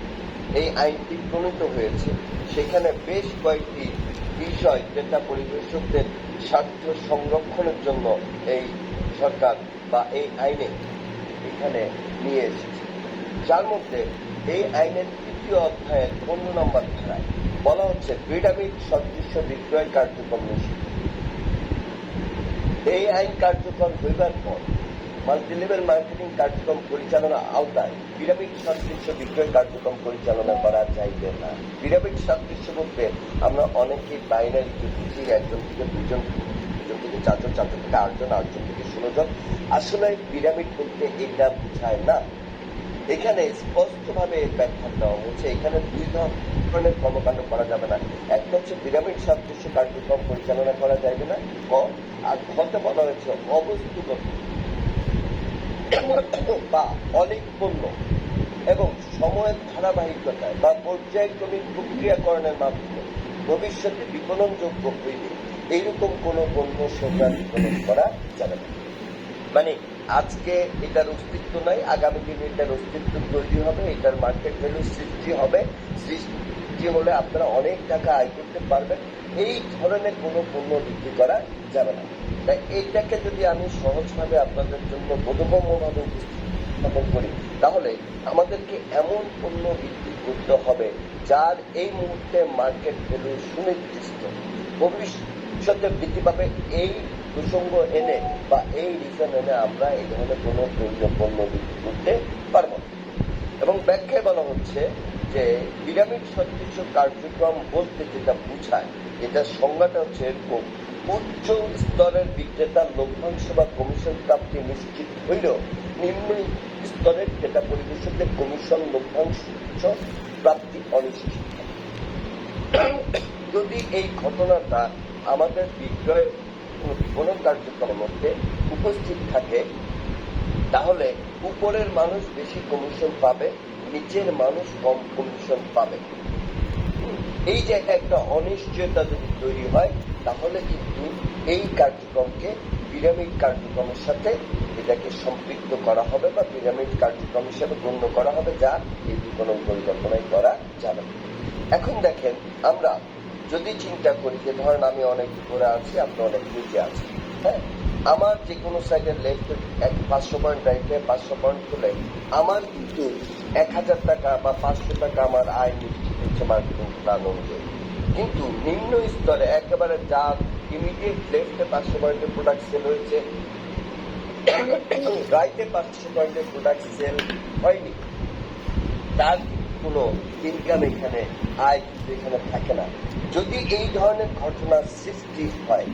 এই আইনটি প্রণীত হয়েছে, সেখানে বেশ কয়েকটি বিষয় ক্রেতা পরিবেশকদের স্বার্থ সংরক্ষণের জন্য এই সরকার বা এই আইনে এখানে নিয়ে এসেছে। যার মধ্যে এই আইনের 3য় অধ্যায়ের 15 নম্বর ধারায় বলা হচ্ছে পিরামিড সদৃশ্য বিক্রয় কার্যক্রম নিষিদ্ধ। এই আইন কার্যক্রম হইবার পর মাল্টিলেভেল মার্কেটিং কার্যক্রম পরিচালনা আওতায় পিরামিড সদৃশ্য বিক্রয় কার্যক্রম পরিচালনা করা যাইবে না। পিরামিড সদৃশ্য বলতে আমরা অনেকেই বাইনারিকে বুঝি, একজন থেকে দুজন, দুজন থেকে চারজন, চারজন থেকে আটজন, আটজন থেকে 16 জন। আসলে পিরামিড বলতে এটা বোঝায় না। এখানে স্পষ্টভাবে ব্যাখ্যা দেওয়া হচ্ছে, এখানে 2 ধরনের কর্মকাণ্ড করা যাবে না। একটা হচ্ছে পিরামিড সদৃশ্য কার্যক্রম পরিচালনা করা যাবে না, আর ঘতে বলা হয়েছে অবস্তুগত বা অনেক পণ্য এবং সময়ের ধারাবাহিকতায় বা পর্যায়ক্রমিক প্রক্রিয়াকরণের মাধ্যমে ভবিষ্যতে বিপণনযোগ্য হইবে এইরকম কোন পণ্য সেটা বিপণন করা যাবে না। মানে আজকে এটার অস্তিত্ব নাই, আগামী দিনে এটার অস্তিত্ব তৈরি হবে, এটার মার্কেট ভ্যালু সৃষ্টি হবে, সৃষ্টি হলে আপনারা অনেক টাকা আয় করতে পারবেন, এই ধরনের কোনো পণ্য বিক্রি করা যাবে না। তাই এইটাকে যদি আমি সহজভাবে আপনাদের জন্য বোধগম্যভাবে উপস্থাপন করি, তাহলে আমাদেরকে এমন পণ্য বিক্রি করতে হবে যার এই মুহূর্তে মার্কেট ভ্যালু সুনির্দিষ্ট, ভবিষ্যতে বৃদ্ধি পাবে। এই প্রসঙ্গ এনে বা এই রিজন এনে আমরা এই ধরনের কোনো পণ্য বিক্রি করতে পারবো না। এবং ব্যাখ্যায় বলা হচ্ছে যে পিরামিড সদৃশ্য কার্যক্রম বলতে যেটা বোঝায়, এটার সংজ্ঞাটা হচ্ছে এরকম: উচ্চ স্তরের বিক্রেতার লভ্যাংশ বা কমিশন প্রাপ্তি নিশ্চিত হইলেও নিম্ন স্তরের ক্রেতা পরিবেশকদের কমিশন লভ্যাংশ প্রাপ্তি অনিশ্চিত। যদি এই ঘটনাটা আমাদের বিক্রয় বিপণন কার্যক্রমের মধ্যে উপস্থিত থাকে, তাহলে উপরের মানুষ বেশি কমিশন পাবে, নিচের মানুষ কম কমিশন পাবে। এই যে একটা অনিশ্চয়তা যদি তৈরি হয়, তাহলে কিন্তু এই কার্যক্রমকে পিরামিড কার্যক্রমের সাথে এটাকে সম্পৃক্ত করা হবে বা পিরামিড কার্যক্রম হিসেবে গণ্য করা হবে, যা এই বিপণন পরিকল্পনায় করা যাবে। এখন দেখেন, আমরা যদি চিন্তা করি যে ধরেন আমি অনেক উপরে আছি, আপনি অনেক নিচে আছি, হ্যাঁ, আমার যে কোনো সাইডের লেফট 500 পয়েন্ট, রাইটে 500 পয়েন্ট হলে আমার কিন্তু 1000 টাকা বা 500 টাকা আমার আয় নিশ্চিত হচ্ছে মার্কেটিং প্ল্যান অনুযায়ী। কিন্তু নিম্ন স্তরে একেবারে যার ইমিডিয়েট লেফটে 500 পয়েন্টের প্রোডাক্ট সেল হয়েছে, রাইটে 500 পয়েন্টের প্রোডাক্ট সেল হয়নি, তার কোনো ইনকাম এখানে, আয় কিন্তু এখানে থাকে না। যদি এই ধরনের ঘটনার সৃষ্টি হয়,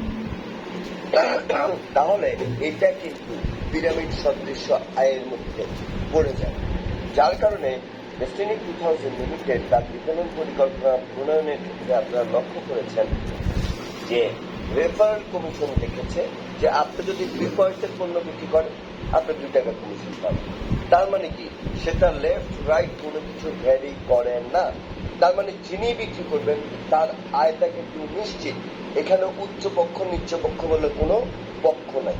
তাহলে এটা কিন্তু পিরামিড সদৃশ্য আয়ের মধ্যে পড়ে যায়। যার কারণে ডেস্টিনি 2000 লিমিটেড তার বিপণন পরিকল্পনা প্রণয়নের ক্ষেত্রে আপনারা লক্ষ্য করেছেন যে রেফারেল কমিশন দেখেছে যে আপনি যদি 2 পয়েন্টের পণ্য বিক্রি করেন, আপনি 2 টাকা কমিশন পাবেন। তার মানে কি, সেটা লেফট রাইট কোনো কিছু ভ্যারি করে না। তার মানে যিনি বিক্রি করবেন তার আয়টা কিন্তু নিশ্চিত। এখানে উচ্চ পক্ষ নিচ্চ পক্ষ বলে কোনো পক্ষ নাই।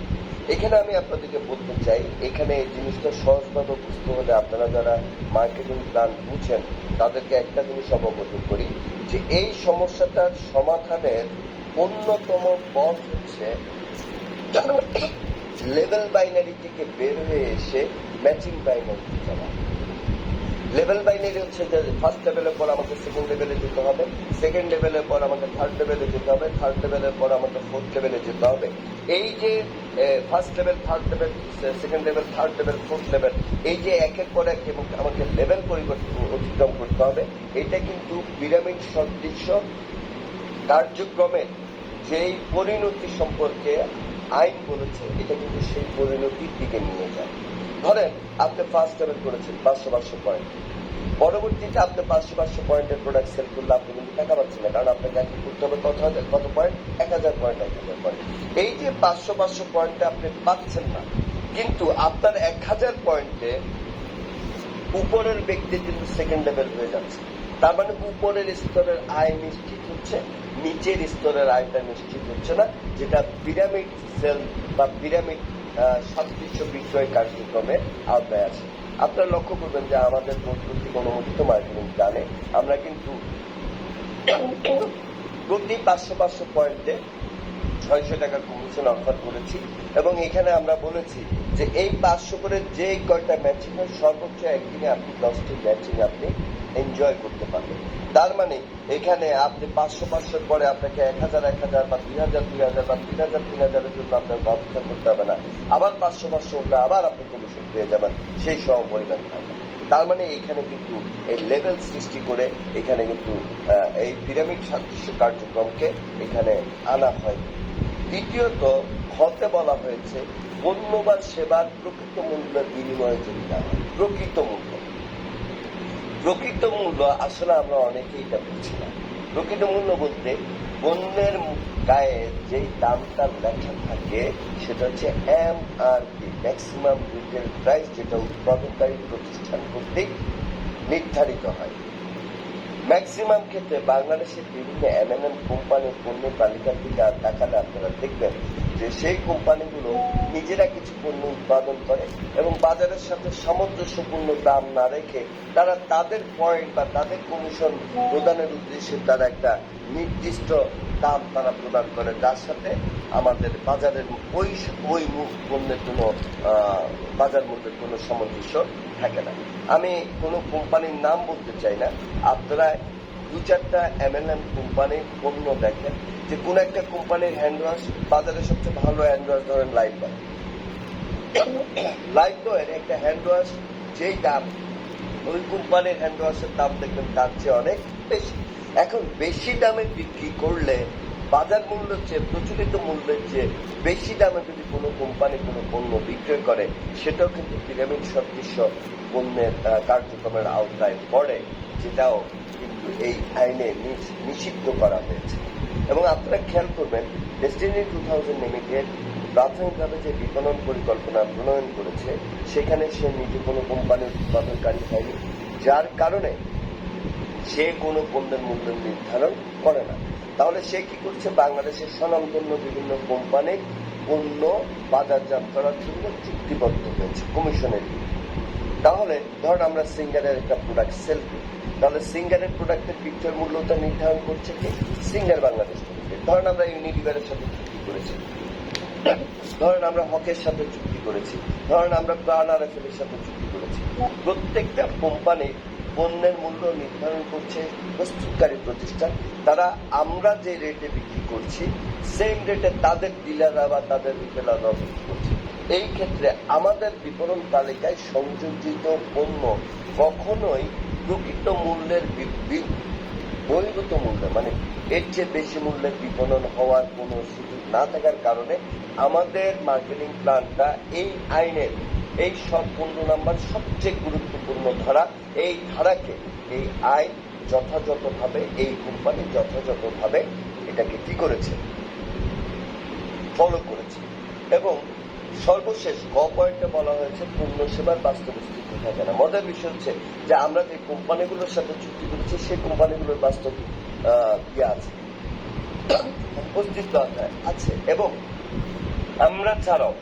এখানে আমি আপনাদেরকে বলতে চাই, এখানে এই জিনিসটা সহজভাবে বুঝতে হলে আপনারা যারা মার্কেটিং প্ল্যান বুঝেন তাদেরকে একটা জিনিস অবগত করি যে এই সমস্যাটার সমাধানের অন্যতম পথ হচ্ছে লেভেল বাইনারি থেকে বের হয়ে এসে ম্যাচিং বাইনারি যারা লেভেল বাইনারি হচ্ছে যে ফার্স্ট লেভেলের পর আমাকে সেকেন্ড লেভেলে যেতে হবে, সেকেন্ড লেভেলের পর আমাকে থার্ড লেভেলে যেতে হবে, থার্ড লেভেলের পর আমাকে ফোর্থ লেভেলে যেতে হবে। এই যে first level, third level, second level, third level, fourth level, এই যে একের পর এক এবং আমাকে লেভেল অতিক্রম করতে হবে, এটা কিন্তু পিরামিড সদৃশ্য কার্যক্রমের যেই পরিণতি সম্পর্কে আইন বলেছে, এটা কিন্তু সেই পরিণতির দিকে নিয়ে যায়। ধরেন আপনি ফার্স্ট লেভেল করেছেন 500 পয়েন্ট, পরবর্তীতে আপনি 500 পয়েন্টের প্রোডাক্ট সেল করলে আপনি কিন্তু টাকা পাচ্ছেন না, কারণ আপনাকে এখন করতে হবে কত পয়েন্ট, 1000 পয়েন্ট, 1000 পয়েন্ট। এই যে 500 পয়েন্টে আপনি পাচ্ছেন না, কিন্তু আপনার 1000 পয়েন্টে উপরের ব্যক্তি কিন্তু সেকেন্ড লেভেল হয়ে যাচ্ছে। তার মানে উপরের স্তরের আয় নিশ্চিত হচ্ছে, নিচের স্তরের আয়টা নিশ্চিত হচ্ছে না, যেটা পিরামিড সেল বা পিরামিড সদৃশ্য বিক্রয় কার্যক্রমের আওতায় আছে। আপনারা লক্ষ্য করবেন যে আমাদের বোর্ড কর্তৃক অনুমোদিত মার্কেটিং প্ল্যানে আমরা কিন্তু প্রতি 500 পয়েন্টে 600 টাকার কমিশন অফার করেছি, এবং এখানে আমরা বলেছি যে এই 500 করে যে কয়টা ম্যাচিং হয় সর্বোচ্চ একদিনে আপনি 10টি ম্যাচিং আপনি এনজয় করতে পারবেন। তার মানে এখানে আপনি 500 পরে আপনাকে 1000 বা 2000 বা 3000 জন্য আপনার ব্যবস্থা করতে হবে না, আবার 500 উঠলে আবার আপনি কমিশন পেয়ে যাবেন সেই সম পরিমাণ টাকা। তার মানে এখানে কিন্তু এই লেভেল সৃষ্টি করে এখানে কিন্তু এই পিরামিড সদৃশ্য কার্যক্রমকে এখানে আনা হয়। দ্বিতীয়ত হতে বলা হয়েছে পণ্য বা সেবার প্রকৃত মূল্যের বিনিময়ে যদি না হয়। প্রকৃত মূল্য আসলে আমরা অনেকেই এটা বুঝছি না। প্রকৃত মূল্য বলতে পণ্যের গায়ে যেই দামটা লেখা থাকে সেটা হচ্ছে MRP, ম্যাক্সিমাম রিটেল প্রাইস, যেটা উৎপাদনকারী প্রতিষ্ঠান কর্তৃক নির্ধারিত হয়। ম্যাক্সিমাম ক্ষেত্রে বাংলাদেশের বিভিন্ন MNM কোম্পানির পণ্যের তালিকার দিকে তাকালে আপনারা দেখবেন যে সেই কোম্পানিগুলো নিজেরা কিছু পণ্য উৎপাদন করে এবং বাজারের সাথে সামঞ্জস্যপূর্ণ দাম না রেখে তারা তাদের পয়েন্ট বা তাদের কমিশন প্রদানের উদ্দেশ্যে তারা একটা নির্দিষ্ট দাম তারা প্রদান করে, যার সাথে আমাদের বাজারের ওই পণ্যের কোনো বাজার মূল্যের কোনো সামঞ্জস্য থাকে না। আমি কোনো কোম্পানির নাম বলতে চাই না, আপনারা 2-4টা MNM কোম্পানির পণ্য দেখেন যে কোন একটা কোম্পানির হ্যান্ড ওয়াশ, বাজারে সবচেয়ে ভালো হ্যান্ড ওয়াশ ধরেন লাইফ বয়ের একটা হ্যান্ড ওয়াশ যেই দাম, ওই কোম্পানির হ্যান্ড ওয়াশের দাম দেখবেন তার চেয়ে অনেক বেশি। এখন বেশি দামে বিক্রি করলে বাজার মূল্যের চেয়ে, প্রচলিত মূল্যের চেয়ে বেশি দামে যদি কোনো কোম্পানি কোনো পণ্য বিক্রয় করে, সেটাও কিন্তু পিরামিড সদৃশ্য পণ্যের কার্যক্রমের আওতায় পড়ে, যেটাও কিন্তু এই আইনে নিষিদ্ধ করা হয়েছে। এবং আপনারা খেয়াল করবেন ডেস্টিনি 2000 লিমিটেড প্রাথমিকভাবে যে বিপণন পরিকল্পনা প্রণয়ন করেছে, সেখানে সে নিজে কোনো কোম্পানির উৎপাদনকারী হয়নি, যার কারণে সে কোনো পণ্যের মূল্য নির্ধারণ করে না। তাহলে সে কি করছে, বাংলাদেশের স্বনামধন্য বিভিন্ন কোম্পানির পণ্য বাজারজাত করার জন্য চুক্তিবদ্ধ হয়েছে কমিশনের। তাহলে ধরুন আমরা সিঙ্গারের একটা প্রোডাক্ট সেল করি, তাহলে সিঙ্গারের প্রোডাক্টের পিকচার মূল্যটা নির্ধারণ করছে কি, সিঙ্গার বাংলাদেশ লিমিটেড। ধরেন আমরা ইউনিলিভারের সাথে চুক্তি করেছি, ধরেন আমরা হকের সাথে চুক্তি করেছি, ধরেন আমরা প্রাণ আরএফএল-এর সাথে চুক্তি করেছি। প্রত্যেকটা কোম্পানির পণ্যের মূল্য নির্ধারণ করছে প্রস্তুতকারী প্রতিষ্ঠান, তারা আমরা যে রেটে বিক্রি করছি সেম রেটে তাদের ডিলাররা বা তাদের রিটেলাররা বিক্রি করছে। এই ক্ষেত্রে আমাদের বিপণন তালিকায় সংযোজিত পণ্য কখনোই প্রকৃত মূল্যের বহির্ভূত মূল্য, মানে এর চেয়ে বেশি মূল্যের বিপণন হওয়ার কোনো সুযোগ না থাকার কারণে আমাদের মার্কেটিং প্ল্যানটা এই আইনের এই সব 15 নম্বর সবচেয়ে গুরুত্বপূর্ণ ধারা, এই ধারাকে এই আইন যথাযথভাবে এই কোম্পানি যথাযথভাবে এটাকে কি করেছে, ফলো করেছে। এবং সর্বশেষ ক পয়েন্টে বলা হয়েছে পণ্য সেবার বাস্তব স্থিতি থাকে না। মজার বিষয় হচ্ছে যে আমরা যে কোম্পানিগুলোর সাথে চুক্তি করেছি সেই কোম্পানিগুলোর বাস্তব কি আছে, অস্তিত্ব আছে, এবং আমরা ছাড়াও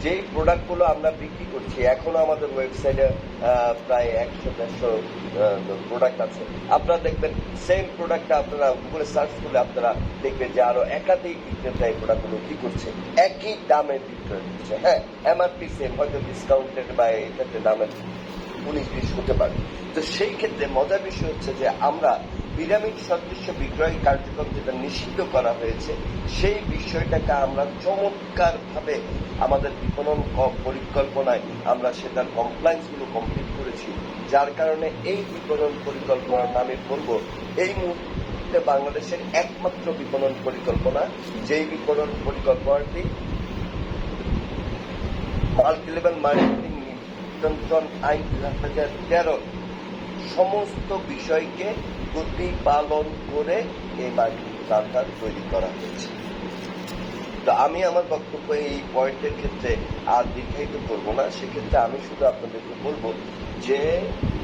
যেই প্রোডাক্টগুলো আমরা বিক্রি করছি এখনো আমাদের ওয়েবসাইটে প্রায় 100-150 প্রোডাক্ট আছে। আপনারা দেখবেন সেম প্রোডাক্টটা আপনারা গুগলে সার্চ করলে আপনারা দেখবেন যে আরো একাধিক বিক্রেতা এই প্রোডাক্টগুলো কি করছে, একই দামে বিক্রয় করছে। হ্যাঁ, এমআরপি সেম, হয়তো ডিসকাউন্টেড বা এক্ষেত্রে দামের 19-20 হতে পারে। তো সেই ক্ষেত্রে মজার বিষয় হচ্ছে যে আমরা পিরামিড সদৃশ্য বিক্রয় কার্যক্রম যেটা নিষিদ্ধ করা হয়েছে সেই বিষয়টাকে আমরা চমৎকার ভাবে আমাদের বিপণন পরিকল্পনায় আমরা সেটার কমপ্লায়েন্স গুলো কমপ্লিট করেছি, যার কারণে এই বিপণন পরিকল্পনার নামে বলবো এই মুহূর্তে বাংলাদেশের একমাত্র বিপণন পরিকল্পনা, যেই বিপণন পরিকল্পনাটি মাল্টিলেভেল মার্কেটিং নিয়ন্ত্রণ আইন 2013 সমস্ত বিষয়কে প্রতিপালন করে এই মার্কেটিং প্ল্যানটা তৈরি করা হয়েছে। তো আমি আমার বক্তব্য এই পয়েন্টের ক্ষেত্রে আর দীর্ঘায়িত করবো না, সেক্ষেত্রে আমি শুধু আপনাদেরকে বলবো যে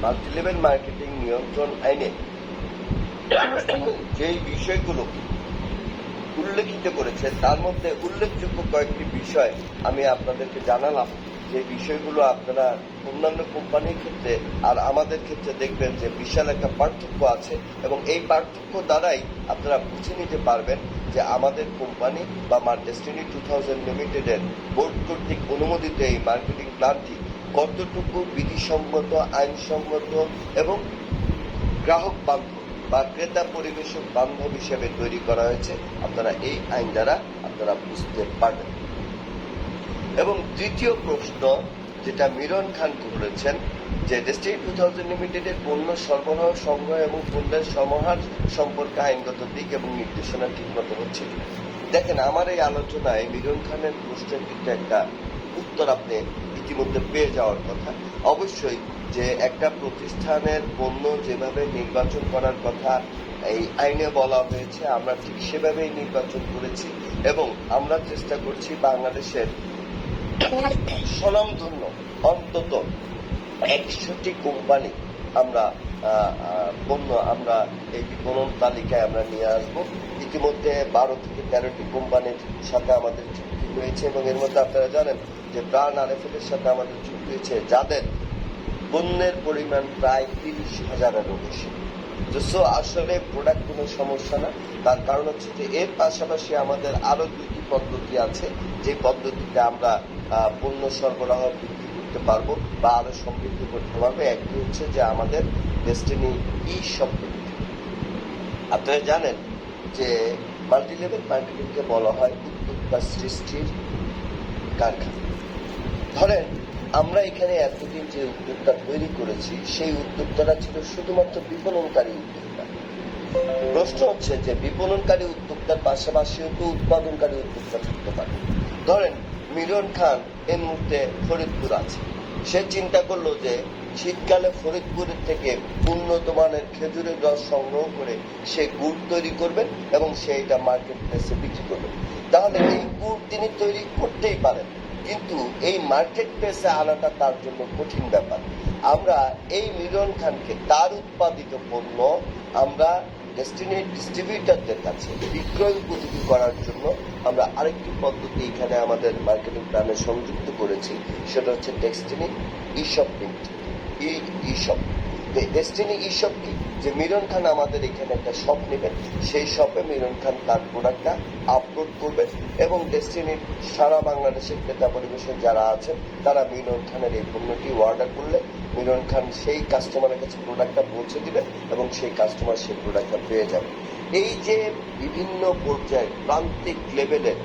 মাল্টিলেভেল মার্কেটিং নিয়ন্ত্রণ আইনে যেই বিষয়গুলো উল্লেখিত করেছে তার মধ্যে উল্লেখযোগ্য কয়েকটি বিষয় আমি আপনাদেরকে জানালাম, যে বিষয়গুলো আপনারা অন্যান্য কোম্পানির ক্ষেত্রে আর আমাদের ক্ষেত্রে দেখবেন যে বিশাল একটা পার্থক্য আছে, এবং এই পার্থক্য দ্বারাই আপনারা বুঝে নিতে পারবেন যে আমাদের কোম্পানি বা ডেস্টিনি 2000 লিমিটেডের বোর্ড কর্তৃক অনুমোদিত এই মার্কেটিং প্ল্যানটি কতটুকু বিধিসম্মত, আইনসম্মত এবং গ্রাহক বান্ধব বা ক্রেতা পরিবেশক বান্ধব হিসেবে তৈরি করা হয়েছে। আপনারা এই আইন দ্বারা আপনারা বুঝতে পারবেন। এবং দ্বিতীয় প্রশ্ন যেটা মিরন খান করেছেন যে ডেস্টিনি 2000 লিমিটেডের পণ্য সরবরাহ, সংগ্রহ এবং পণ্যের সমাহার সম্পর্কে আইনগত দিক এবং নির্দেশনা ঠিকমতো হচ্ছে। দেখেন, আমার এই আলোচনায় মিরন খানের প্রশ্নের কিন্তু একটা উত্তর আপনি ইতিমধ্যে পেয়ে যাওয়ার কথা। অবশ্যই যে একটা প্রতিষ্ঠানের পণ্য যেভাবে নির্বাচন করার কথা এই আইনে বলা হয়েছে আমরা ঠিক সেভাবেই নির্বাচন করেছি, এবং আমরা চেষ্টা করছি বাংলাদেশের স্বনামধন্য অন্তত 100টি কোম্পানি আমরা পণ্য আমরা এই বিপণন তালিকায় আমরা নিয়ে আসবো। ইতিমধ্যে 12 থেকে 13টি কোম্পানির সাথে আমাদের চুক্তি হয়েছে, এবং এর মধ্যে আপনারা জানেন যে প্রাণ আরএফএল এর সাথে আমাদের চুক্তি হয়েছে, যাদের পণ্যের পরিমাণ প্রায় 30,000-এরও বেশি। আসলে প্রোডাক্ট কোনো সমস্যা না, তার কারণ হচ্ছে যে এর পাশাপাশি আমাদের আরো 2টি পদ্ধতি আছে, যে পদ্ধতিতে আমরা পণ্য সরবরাহ বৃদ্ধি করতে পারবো বা আরো সমৃদ্ধ করতে পারবো। একটি হচ্ছে যে আমাদের ডেস্টিনি ই শপিং। আপনারা জানেন যে মাল্টিলেভেল মার্কেটিংকে বলা হয় উদ্যোক্তা সৃষ্টির কারখানা। ধরেন আমরা এখানে এতদিন যে উদ্যোক্তা তৈরি করেছি সেই উদ্যোক্তারা ছিল শুধুমাত্র বিপণনকারী উদ্যোক্তা। প্রশ্ন হচ্ছে যে বিপণনকারী উদ্যোক্তার পাশাপাশিও তো উৎপাদনকারী উদ্যোক্তা থাকতে পারে। ধরেন মিরন খান এই মুহূর্তে ফরিদপুর আছে, সে চিন্তা করলো যে শীতকালে ফরিদপুরের থেকে উন্নত মানের খেজুরের রস সংগ্রহ করে সে গুড় তৈরি করবেন এবং সে এটা মার্কেট প্লেসে বিক্রি করবেন। তাহলে এই গুড় তিনি তৈরি করতেই পারেন, কিন্তু এই মার্কেট প্লেসে আনাটা তার জন্য কঠিন ব্যাপার। আমরা এই মিরন খানকে তার উৎপাদিত পণ্য আমরা ডেস্টিনির ডিস্ট্রিবিউটরদের কাছে বিক্রয় উপযোগী করার জন্য আমরা আরেকটি পদ্ধতি এখানে আমাদের মার্কেটিং প্ল্যানে সংযুক্ত করেছি, সেটা হচ্ছে ডেস্টিনি ই শপিং। ডেস্টিনি ই শপ কি, যে মিরন খান আমাদের এখানে একটা শপ নেবেন, সেই শপে মিরন খান তার প্রোডাক্টটা আপলোড করবেন, এবং ডেস্টিনির সারা বাংলাদেশের ক্রেতা পরিবেশক যারা আছেন তারা মিরন খানের এই পণ্যটি অর্ডার করলে মিরন খান সেই কাস্টমারের কাছে প্রোডাক্টটা পৌঁছে দিবেন এবং সেই কাস্টমার সেই প্রোডাক্টটা পেয়ে যাবে। এই যে বিভিন্ন পর্যায়ে প্রান্তিক লেভেলের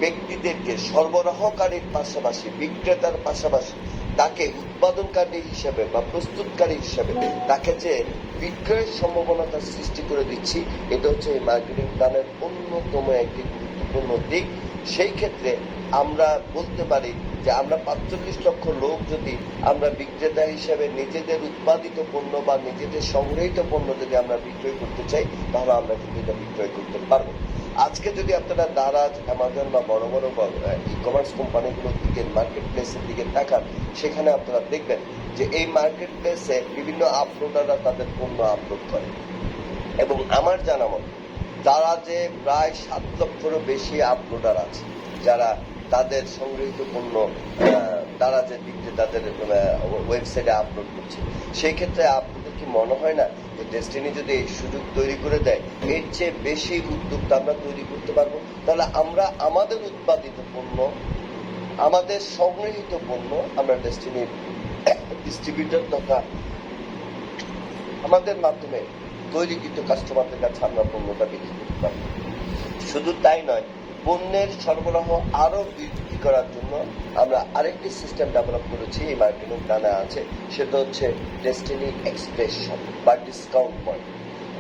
ব্যক্তিদেরকে সরবরাহকারীর পাশাপাশি বিক্রেতার পাশাপাশি তাকে উৎপাদনকারী হিসেবে বা প্রস্তুতকারী হিসেবে তাকে যে বিক্রয়ের সম্ভাবনাটা সৃষ্টি করে দিচ্ছি, এটা হচ্ছে এই মার্কেটিং প্ল্যানের অন্যতম একটি গুরুত্বপূর্ণ দিক। সেই ক্ষেত্রে আমরা বলতে পারি যে আমরা 45 লক্ষ লোক যদি আমরা বিক্রেতা হিসেবে নিজেদের উৎপাদিত পণ্য বা নিজেদের সংগৃহীত পণ্য যদি আমরা বিক্রয় করতে চাই, তাহলে আমরা কিন্তু এটা বিক্রয় করতে পারবো। আজকে যদি আপনারা দারাজ, অ্যামাজন বা বড় বড় ই কমার্স কোম্পানিগুলোর দিকে মার্কেট প্লেসের দিকে তাকান, সেখানে আপনারা দেখবেন যে এই মার্কেট প্লেসে বিভিন্ন আপলোডাররা তাদের পণ্য আপলোড করে, এবং আমার জানা মতে তারা যে প্রায় 7 লক্ষেরও বেশি আপলোডার আছে যারা তাদের সংগৃহীত পণ্য তারা যে দিচ্ছে তাদের ওয়েবসাইটে আপলোড করছে। সেই ক্ষেত্রে আপনাদের কি মনে হয় না যে ডেস্টিনি যদি এই সুযোগ তৈরি করে দেয়, এর চেয়ে বেশি উদ্যোক্তা আমরা তৈরি করতে পারবো? তাহলে আমরা আমাদের উৎপাদিত পণ্য, আমাদের সংগৃহীত পণ্য আমরা ডেস্টিনির ডিস্ট্রিবিউটর তথা আমাদের মাধ্যমে তৈরিকৃত কাস্টমারদের কাছে আমরা পণ্যটা বিক্রি করতে পারবো। শুধু তাই নয়, পণ্যের সরবরাহ আরো বৃদ্ধি করার জন্য আমরা আরেকটি সিস্টেম ডেভেলপ করেছি, এই মার্কেটিং প্ল্যানে আছে, সেটা হচ্ছে ডেস্টিনি এক্সপ্রেস শপ বা ডিসকাউন্ট পয়েন্ট।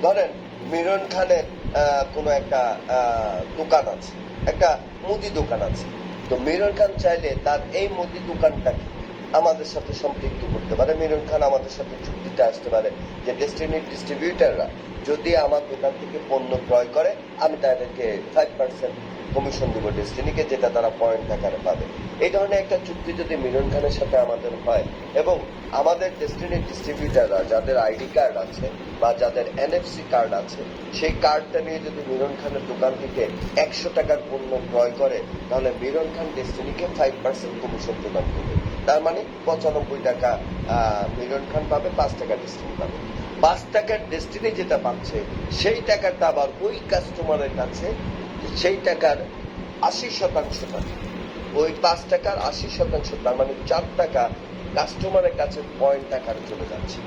ধরেন মিরন খানের কোনো একটা দোকান আছে, একটা মুদি দোকান আছে, তো মিরন খান চাইলে তার এই মুদি দোকানটাকে আমাদের সাথে সম্পৃক্ত করতে পারে। মিরন খান আমাদের সাথে চুক্তিতে আসতে পারে যে ডেস্টিনির ডিস্ট্রিবিউটাররা যদি আমার দোকান থেকে পণ্য ক্রয় করে, আমি তাদেরকে 5% কমিশন দিব ডেস্টিনিকে, যেটা তারা পয়েন্ট আকারে পাবে। এই ধরনের একটা চুক্তি যদি মিরন খানের সাথে আমাদের হয়, এবং আমাদের ডেস্টিনির ডিস্ট্রিবিউটাররা যাদের আইডি কার্ড আছে বা যাদের এনএফসি কার্ড আছে, সেই কার্ডটা নিয়ে যদি মিরন খানের দোকান থেকে 100 টাকার পণ্য ক্রয় করে, তাহলে মিরন খান ডেস্টিনিকে 5% কমিশন প্রদান করবে। তার মানে 95 টাকা মিরন খান পাবে, 5 টাকা ডেস্টিনি পাবে। 5 টাকার ডেস্টিনি যেটা পাচ্ছে, সেই টাকাটা আবার ওই কাস্টমারের কাছে সেই টাকার 80% থাকে। ওই 5 টাকার 80%, তার মানে 4 টাকা কাস্টমারের কাছে পয়েন্ট আকারে চলে যাচ্ছে।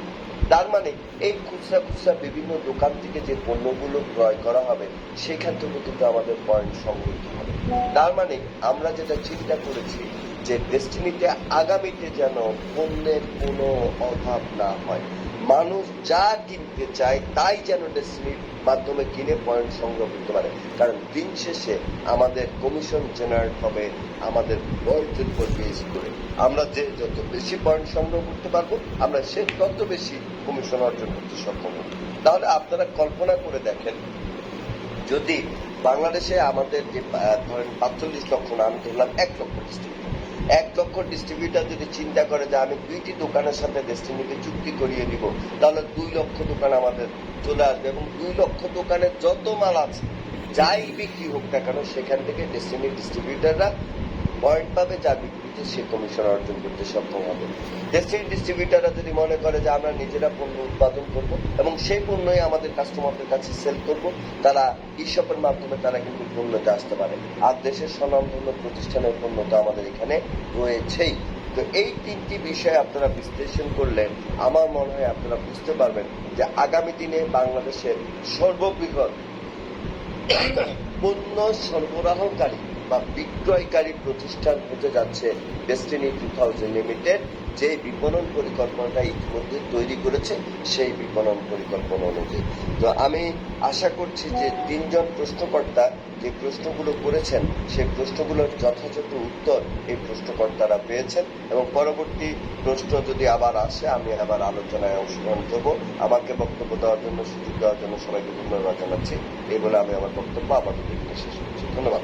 তার মানে এই খুচরা খুচরা বিভিন্ন দোকান থেকে যে পণ্যগুলো ক্রয় করা হবে, সেখান থেকে কিন্তু আমাদের পয়েন্ট সংগৃহীত হবে। তার মানে আমরা যেটা চিন্তা করেছি যে ডেস্টিনিতে আগামীতে যেন পণ্যের কোনো অভাব না হয়, মানুষ যা কিনতে চায় তাই যেন ডেস্টিনির মাধ্যমে কিনে পয়েন্ট সংগ্রহ করতে পারে। কারণ দিন শেষে আমাদের কমিশন জেনারেট হবে আমাদের পয়েন্টের উপর বেস করে। আমরা যে যত বেশি পয়েন্ট সংগ্রহ করতে পারবো, আমরা সে তত বেশি কমিশন অর্জন করতে সক্ষম হব। তাহলে আপনারা কল্পনা করে দেখেন, যদি বাংলাদেশে আমাদের যে ধরেন 45 লক্ষ না, আমি ধরলাম 1 লক্ষ ডিস্ট্রিবিউটার, 1 লক্ষ ডিস্ট্রিবিউটার যদি চিন্তা করে যে আমি 2টি দোকানের সাথে ডেস্টিনিকে চুক্তি করিয়ে দিব, তাহলে 2 লক্ষ দোকান আমাদের চলে আসবে, এবং 2 লক্ষ দোকানের যত মাল আছে, যাই বিক্রি হোক না কেন, সেখান থেকে ডেস্টিনির ডিস্ট্রিবিউটাররা পয়েন্ট পাবে, যা বিক্রিতে সে কমিশন অর্জন করতে সক্ষম হবে। ডেস্টিনি ডিস্ট্রিবিউটাররা যদি মনে করে যে আমরা নিজেরা পণ্য উৎপাদন করব এবং সেই পণ্যই আমাদের কাস্টমারদের কাছে সেল করব, তারা ই-শপের মাধ্যমে তারা কিন্তু পণ্যতে আসতে পারে। আর দেশের স্বনামধন্য প্রতিষ্ঠানের পণ্য তো আমাদের এখানে রয়েছেই। তো এই 3টি বিষয় আপনারা বিশ্লেষণ করলে আমার মনে হয় আপনারা বুঝতে পারবেন যে আগামী দিনে বাংলাদেশের সর্ববৃহৎ পণ্য সরবরাহকারী বা বিক্রয়কারী প্রতিষ্ঠান হতে যাচ্ছে ডেস্টিনি 2000 লিমিটেড, যে বিপণন পরিকল্পনাটা ইতিমধ্যে তৈরি করেছে সেই বিপণন পরিকল্পনা অনুযায়ী। তো আমি আশা করছি যে 3 জন প্রশ্নকর্তা যে প্রশ্নগুলো করেছেন, সেই প্রশ্নগুলোর যথাযথ উত্তর এই প্রশ্নকর্তারা পেয়েছেন, এবং পরবর্তী প্রশ্ন যদি আবার আসে আমি আবার আলোচনায় অংশগ্রহণ করব। আমাকে বক্তব্য দেওয়ার জন্য, সুযোগ দেওয়ার জন্য সবাইকে ধন্যবাদ জানাচ্ছি। এই বলে আমি আমার বক্তব্য আপাতত শেষ করছি। ধন্যবাদ।